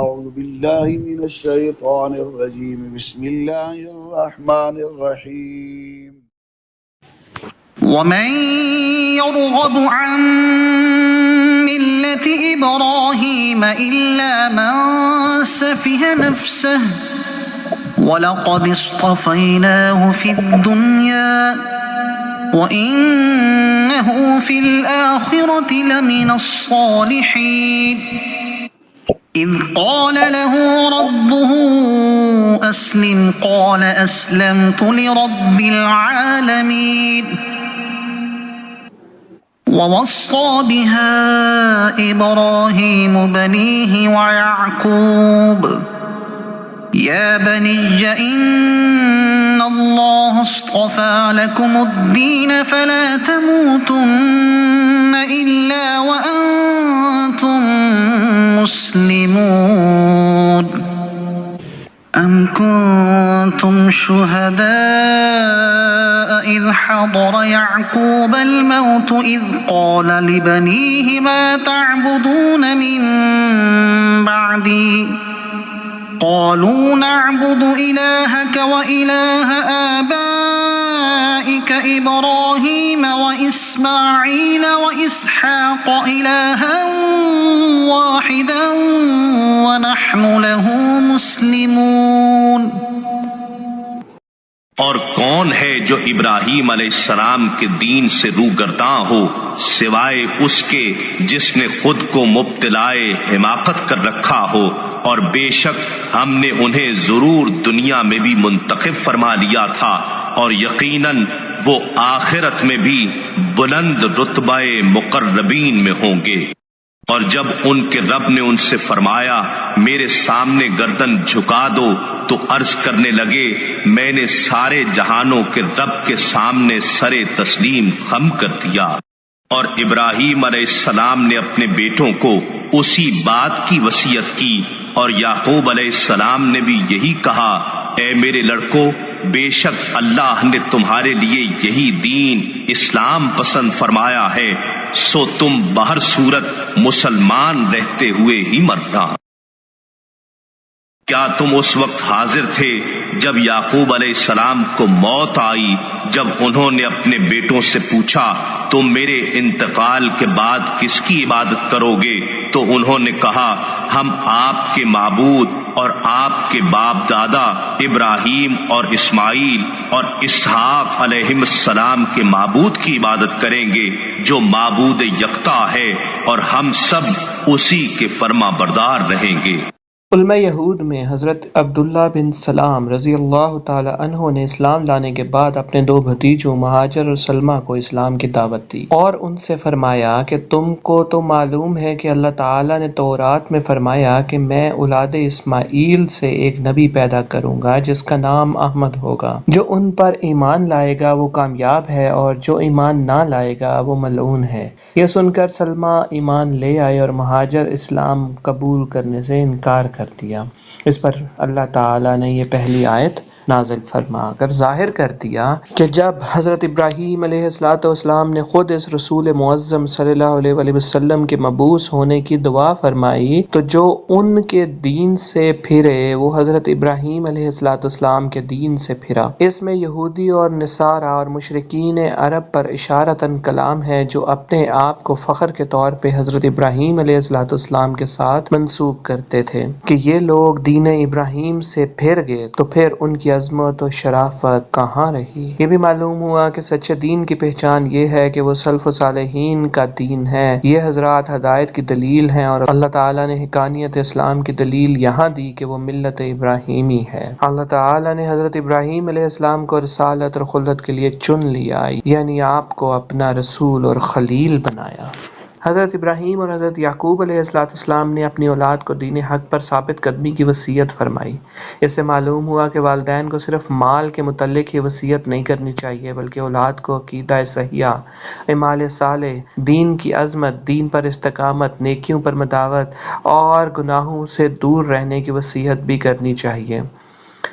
أعوذ بالله من الشيطان الرجيم بسم الله الرحمن الرحيم ومن يرغب عن ملة إبراهيم إلا من سفه نفسه ولقد اصطفيناه في الدنيا وإنه في الآخرة لمن الصالحين إذ قال له ربه أسلم قال أسلمت لرب العالمين ووصى بها إبراهيم بنيه ويعقوب يا بني إن الله اصطفى لكم الدين فلا تموتن إلا وأنتم مسلمون أم كنتم شهداء إذ حضر يعقوب الموت إذ قال لبنيه ما تعبدون من بعدي قالوا نعبد إلهك وإله آبائك إبراهيم وإسماعيل وإسحاق إلها واحدا ونحن له مسلمون۔ اور کون ہے جو ابراہیم علیہ السلام کے دین سے روگرداں ہو سوائے اس کے جس نے خود کو مبتلائے حماقت کر رکھا ہو، اور بے شک ہم نے انہیں ضرور دنیا میں بھی منتخب فرما لیا تھا، اور یقیناً وہ آخرت میں بھی بلند رتبہ مقربین میں ہوں گے۔ اور جب ان کے رب نے ان سے فرمایا میرے سامنے گردن جھکا دو تو عرض کرنے لگے میں نے سارے جہانوں کے رب کے سامنے سر تسلیم خم کر دیا۔ اور ابراہیم علیہ السلام نے اپنے بیٹوں کو اسی بات کی وصیت کی، اور یعقوب علیہ السلام نے بھی یہی کہا اے میرے لڑکو، بے شک اللہ نے تمہارے لیے یہی دین اسلام پسند فرمایا ہے، سو تم بہر صورت مسلمان رہتے ہوئے ہی مرنا۔ کیا تم اس وقت حاضر تھے جب یعقوب علیہ السلام کو موت آئی، جب انہوں نے اپنے بیٹوں سے پوچھا تم میرے انتقال کے بعد کس کی عبادت کرو گے؟ تو انہوں نے کہا ہم آپ کے معبود اور آپ کے باپ دادا ابراہیم اور اسماعیل اور اسحاق علیہم السلام کے معبود کی عبادت کریں گے جو معبود یکتا ہے، اور ہم سب اسی کے فرما بردار رہیں گے۔ علماء یہود میں حضرت عبداللہ بن سلام رضی اللہ تعالی عنہ نے اسلام لانے کے بعد اپنے دو بھتیجوں مہاجر اور سلمہ کو اسلام کی دعوت دی اور ان سے فرمایا کہ تم کو تو معلوم ہے کہ اللہ تعالی نے تورات میں فرمایا کہ میں اولاد اسماعیل سے ایک نبی پیدا کروں گا جس کا نام احمد ہوگا، جو ان پر ایمان لائے گا وہ کامیاب ہے اور جو ایمان نہ لائے گا وہ ملعون ہے۔ یہ سن کر سلمہ ایمان لے آئے اور مہاجر اسلام قبول کرنے سے انکار کر دیا۔ اس پر اللہ تعالیٰ نے یہ پہلی آیت نازل فرما کر ظاہر کر دیا کہ جب حضرت ابراہیم علیہ السلام نے خود اس رسول معظم صلی اللہ علیہ وآلہ وسلم کے مبعوث ہونے کی دعا فرمائی تو جو ان کے دین سے پھرے وہ حضرت ابراہیم علیہ السلام کے دین سے پھرا۔ اس میں یہودی اور نصارہ اور مشرکین عرب پر اشارتاً کلام ہے جو اپنے آپ کو فخر کے طور پہ حضرت ابراہیم علیہ السلام کے ساتھ منسوب کرتے تھے کہ یہ لوگ دین ابراہیم سے پھر گئے تو پھر ان کی عظمت و شرافت کہاں رہی۔ یہ بھی معلوم ہوا کہ سچے دین کی پہچان یہ ہے کہ وہ سلف و صالحین کا دین ہے۔ یہ حضرات ہدایت کی دلیل ہیں اور اللہ تعالیٰ نے حقانیت اسلام کی دلیل یہاں دی کہ وہ ملت ابراہیمی ہے۔ اللہ تعالیٰ نے حضرت ابراہیم علیہ السلام کو رسالت اور خلت کے لیے چن لیا، یعنی آپ کو اپنا رسول اور خلیل بنایا۔ حضرت ابراہیم اور حضرت یعقوب علیہ السلام نے اپنی اولاد کو دین حق پر ثابت قدمی کی وصیت فرمائی۔ اس سے معلوم ہوا کہ والدین کو صرف مال کے متعلق ہی وصیت نہیں کرنی چاہیے بلکہ اولاد کو عقیدہ صحیحہ، اعمال صالح، دین کی عظمت، دین پر استقامت، نیکیوں پر مداوت اور گناہوں سے دور رہنے کی وصیت بھی کرنی چاہیے۔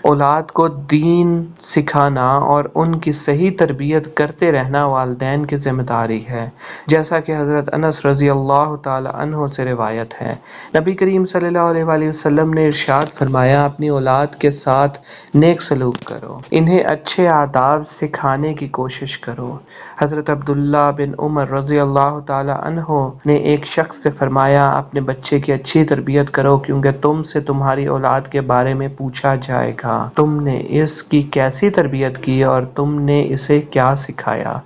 اولاد کو دین سکھانا اور ان کی صحیح تربیت کرتے رہنا والدین کی ذمہ داری ہے، جیسا کہ حضرت انس رضی اللہ تعالی عنہ سے روایت ہے۔ نبی کریم صلی اللہ علیہ وآلہ وسلم نے ارشاد فرمایا، اپنی اولاد کے ساتھ نیک سلوک کرو، انہیں اچھے آداب سکھانے کی کوشش کرو۔ حضرت عبداللہ بن عمر رضی اللہ تعالی عنہ نے ایک شخص سے فرمایا، اپنے بچے کی اچھی تربیت کرو کیونکہ تم سے تمہاری اولاد کے بارے میں پوچھا جائے گا، تم نے اس کی کیسی تربیت کی اور تم نے اسے کیا سکھایا۔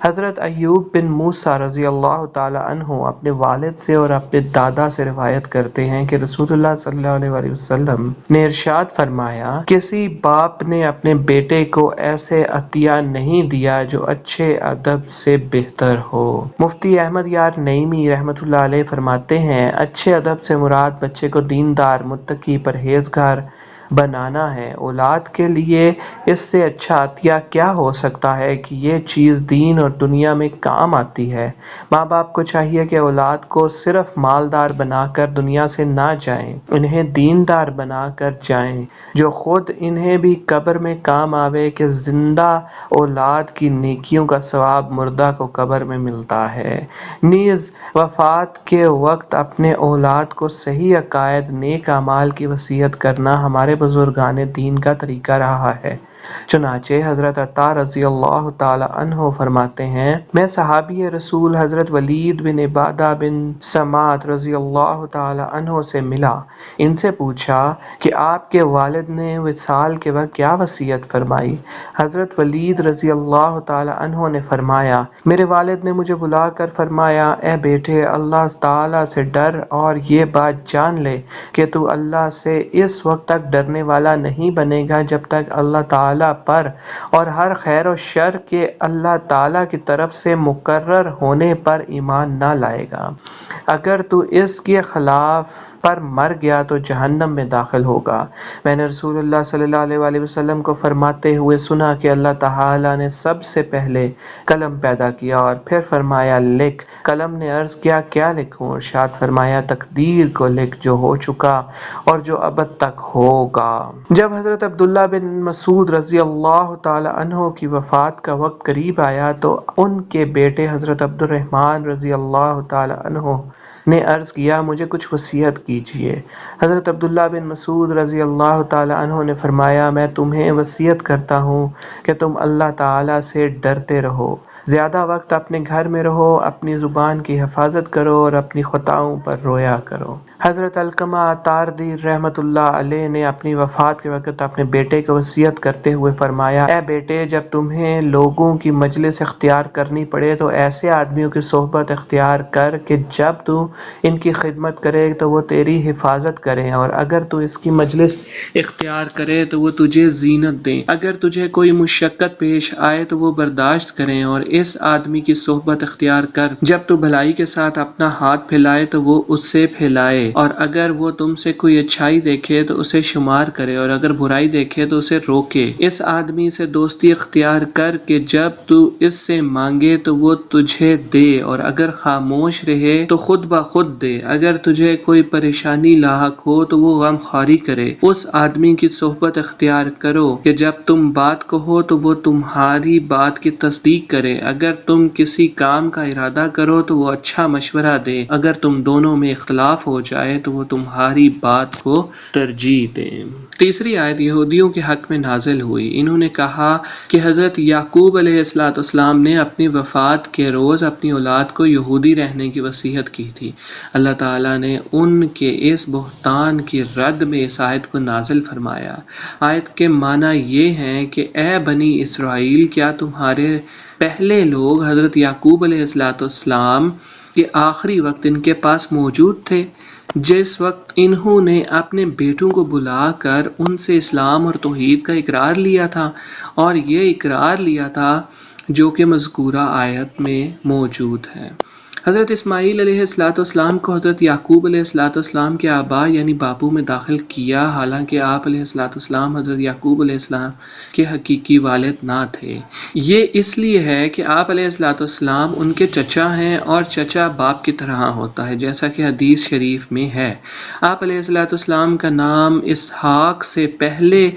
حضرت ایوب بن موسیٰ رضی اللہ تعالی عنہ اپنے والد سے اور اپنے دادا سے روایت کرتے ہیں کہ رسول اللہ صلی اللہ علیہ وآلہ وسلم نے ارشاد فرمایا، کسی باپ نے اپنے بیٹے کو ایسے عطیہ نہیں دیا جو اچھے ادب سے بہتر ہو۔ مفتی احمد یار نعیمی رحمۃ اللہ علیہ فرماتے ہیں، اچھے ادب سے مراد بچے کو دیندار، متقی، پرہیزگار بنانا ہے۔ اولاد کے لیے اس سے اچھا عطیہ کیا ہو سکتا ہے کہ یہ چیز دین اور دنیا میں کام آتی ہے۔ ماں باپ کو چاہیے کہ اولاد کو صرف مالدار بنا کر دنیا سے نہ جائیں، انہیں دیندار بنا کر جائیں، جو خود انہیں بھی قبر میں کام آوے کہ زندہ اولاد کی نیکیوں کا ثواب مردہ کو قبر میں ملتا ہے۔ نیز وفات کے وقت اپنے اولاد کو صحیح عقائد، نیک اعمال کی وصیت کرنا ہمارے بزرگان دین کا طریقہ رہا ہے۔ چنانچہ حضرت عطا رضی اللہ تعالی عنہ فرماتے ہیں، میں صحابی رسول حضرت ولید بن عبادہ بن سمات رضی اللہ تعالی عنہ سے ملا، ان سے پوچھا کہ آپ کے والد نے وصال کے وقت کیا وصیت فرمائی؟ حضرت ولید رضی اللہ تعالی عنہ نے فرمایا، میرے والد نے مجھے بلا کر فرمایا، اے بیٹے، اللہ تعالی سے ڈر اور یہ بات جان لے کہ تو اللہ سے اس وقت تک ڈرنے والا نہیں بنے گا جب تک اللہ تعالی پر اور ہر خیر و شر کے اللہ تعالی کی طرف سے مقرر ہونے پر ایمان نہ لائے گا۔ اگر تو اس کے خلاف پر مر گیا تو جہنم میں داخل ہوگا۔ میں نے رسول اللہ صلی اللہ علیہ وآلہ وسلم کو فرماتے ہوئے سنا کہ اللہ تعالی نے سب سے پہلے قلم پیدا کیا اور پھر فرمایا لکھ۔ قلم نے عرض کیا کیا لکھوں؟ ارشاد فرمایا تقدیر کو لکھ، جو ہو چکا اور جو ابد تک ہوگا۔ جب حضرت عبداللہ بن مسعود رضی اللہ تعالی عنہ کی وفات کا وقت قریب آیا تو ان کے بیٹے حضرت عبد الرحمن رضی اللہ تعالی عنہ نے عرض کیا، مجھے کچھ وصیت کیجیے۔ حضرت عبداللہ بن مسعود رضی اللہ تعالی عنہ نے فرمایا، میں تمہیں وصیت کرتا ہوں کہ تم اللہ تعالی سے ڈرتے رہو، زیادہ وقت اپنے گھر میں رہو، اپنی زبان کی حفاظت کرو اور اپنی خطاؤں پر رویا کرو۔ حضرت علقمہ تاردی رحمۃ اللہ علیہ نے اپنی وفات کے وقت اپنے بیٹے کو وصیت کرتے ہوئے فرمایا، اے بیٹے، جب تمہیں لوگوں کی مجلس اختیار کرنی پڑے تو ایسے آدمیوں کی صحبت اختیار کر کہ جب تو ان کی خدمت کرے تو وہ تیری حفاظت کریں، اور اگر تو اس کی مجلس اختیار کرے تو وہ تجھے زینت دیں، اگر تجھے کوئی مشقت پیش آئے تو وہ برداشت کریں، اور اس آدمی کی صحبت اختیار کر جب تو بھلائی کے ساتھ اپنا ہاتھ پھیلائے تو وہ اس سے پھیلائے، اور اگر وہ تم سے کوئی اچھائی دیکھے تو اسے شمار کرے، اور اگر برائی دیکھے تو اسے روکے۔ اس آدمی سے دوستی اختیار کر کہ جب تو اس سے مانگے تو وہ تجھے دے، اور اگر خاموش رہے تو خود بخود دے، اگر تجھے کوئی پریشانی لاحق ہو تو وہ غم خواری کرے۔ اس آدمی کی صحبت اختیار کرو کہ جب تم بات کہو تو وہ تمہاری بات کی تصدیق کرے، اگر تم کسی کام کا ارادہ کرو تو وہ اچھا مشورہ دے، اگر تم دونوں میں اختلاف ہو جائے تو وہ تمہاری بات کو ترجیح دے۔ تیسری آیت یہودیوں کے حق میں نازل ہوئی۔ انہوں نے کہا کہ حضرت یعقوب علیہ السلام نے اپنی وفات کے روز اپنی اولاد کو یہودی رہنے کی وصیت کی تھی۔ اللہ تعالیٰ نے ان کے اس بہتان کی رد میں اس آیت کو نازل فرمایا۔ آیت کے معنی یہ ہیں کہ اے بنی اسرائیل، کیا تمہارے پہلے لوگ حضرت یعقوب علیہ السلام کے آخری وقت ان کے پاس موجود تھے، جس وقت انہوں نے اپنے بیٹوں کو بلا کر ان سے اسلام اور توحید کا اقرار لیا تھا، اور یہ اقرار لیا تھا جو کہ مذکورہ آیت میں موجود ہے۔ حضرت اسماعیل علیہ السلام کو حضرت یعقوب علیہ السلام کے آبا یعنی باپو میں داخل کیا، حالانکہ آپ علیہ السلام حضرت یعقوب علیہ السلام کے حقیقی والد نہ تھے۔ یہ اس لیے ہے کہ آپ علیہ السلام ان کے چچا ہیں، اور چچا باپ کی طرح ہوتا ہے، جیسا کہ حدیث شریف میں ہے۔ آپ علیہ السلام کا نام اسحاق سے پہلے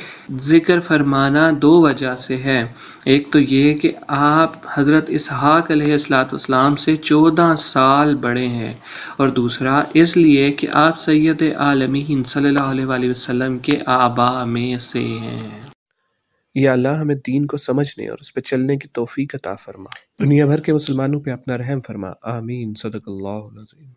ذکر فرمانا دو وجہ سے ہے۔ ایک تو یہ کہ آپ حضرت اسحاق علیہ السلام سے 14 سال بڑے ہیں، اور دوسرا اس لیے کہ آپ سید عالمین صلی اللہ علیہ وآلہ وسلم کے آبا میں سے ہیں۔ یا اللہ ہمیں دین کو سمجھنے اور اس پہ چلنے کی توفیق عطا فرما، دنیا بھر کے مسلمانوں پہ اپنا رحم فرما، آمین۔ صدق اللہ العظیم۔